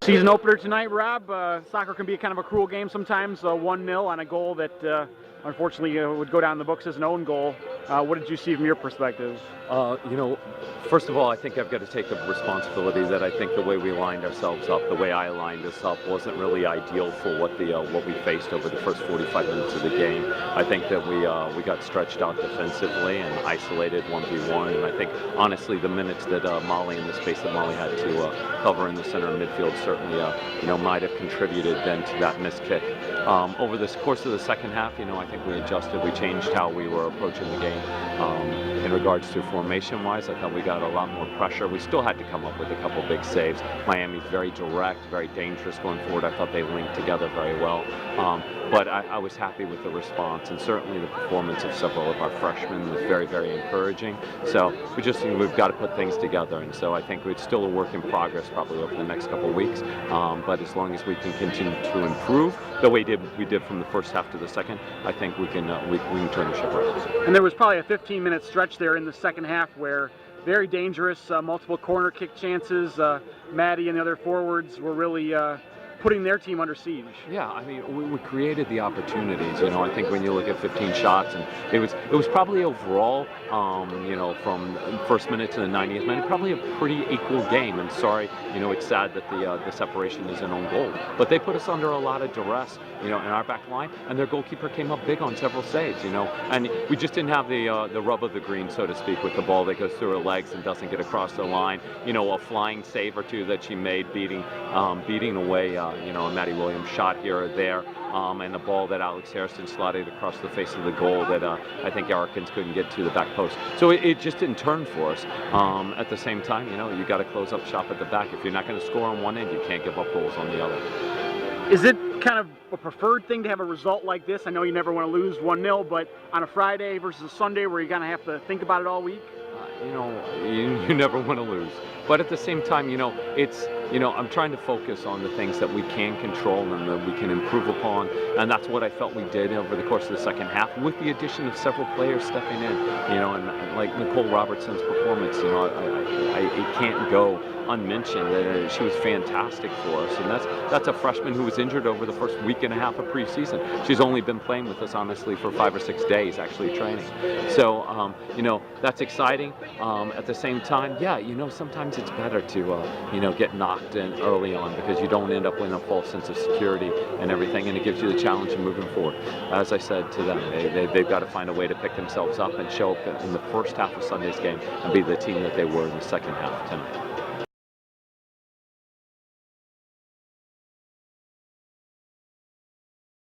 Season opener tonight, Rob. Soccer can be kind of a cruel game sometimes. 1-0 on a goal that unfortunately would go down the books as an own goal. What did you see from your perspective? First of all, I think I've got to take the responsibility that I think the way we lined ourselves up, the way I lined us up, wasn't really ideal for what we faced over the first 45 minutes of the game. I think that we got stretched out defensively and isolated 1v1, and I think honestly the minutes that Molly and the space that Molly had to cover in the center of midfield certainly might have contributed then to that missed kick. Over the course of the second half, I think we adjusted, we changed how we were approaching the game. In regards to formation-wise, I thought we got a lot more pressure. We still had to come up with a couple big saves. Miami's very direct, very dangerous going forward. I thought they linked together very well. But I was happy with the response, and certainly the performance of several of our freshmen was very, very encouraging. So we've got to put things together, and so I think it's still a work in progress probably over the next couple of weeks. But as long as we can continue to improve the way we did from the first half to the second, I think we can turn the ship around. And there was probably a 15-minute stretch there in the second half where very dangerous, multiple corner kick chances. Maddie and the other forwards were really putting their team under siege. Yeah, I mean, we created the opportunities. I think when you look at 15 shots, and it was probably overall, from first minute to the 90th minute, probably a pretty equal game. And sorry, it's sad that the separation is an own goal, but they put us under a lot of duress, in our back line, and their goalkeeper came up big on several saves, and we just didn't have the rub of the green, so to speak, with the ball that goes through her legs and doesn't get across the line. A flying save or two that she made, beating away. A Maddie Williams shot here or there, and a ball that Alex Harrison slotted across the face of the goal that I think Arikins couldn't get to the back post. So it just didn't turn for us. At the same time, you got to close up shop at the back. If you're not going to score on one end, you can't give up goals on the other. Is it kind of a preferred thing to have a result like this? I know you never want to lose 1-0, but on a Friday versus a Sunday where you're going to have to think about it all week? You never want to lose. But at the same time, it's, I'm trying to focus on the things that we can control and that we can improve upon. And that's what I felt we did over the course of the second half, with the addition of several players stepping in, and like Nicole Robertson's performance, it can't go unmentioned. She was fantastic for us, and that's a freshman who was injured over the first week and a half of preseason. She's only been playing with us, honestly, for 5 or 6 days, actually training. So, that's exciting. At the same time, sometimes it's better to, get knocked in early on, because you don't end up with a false sense of security and everything, and it gives you the challenge of moving forward. As I said to them, they've got to find a way to pick themselves up and show up in the first half of Sunday's game and be the team that they were in the second half tonight.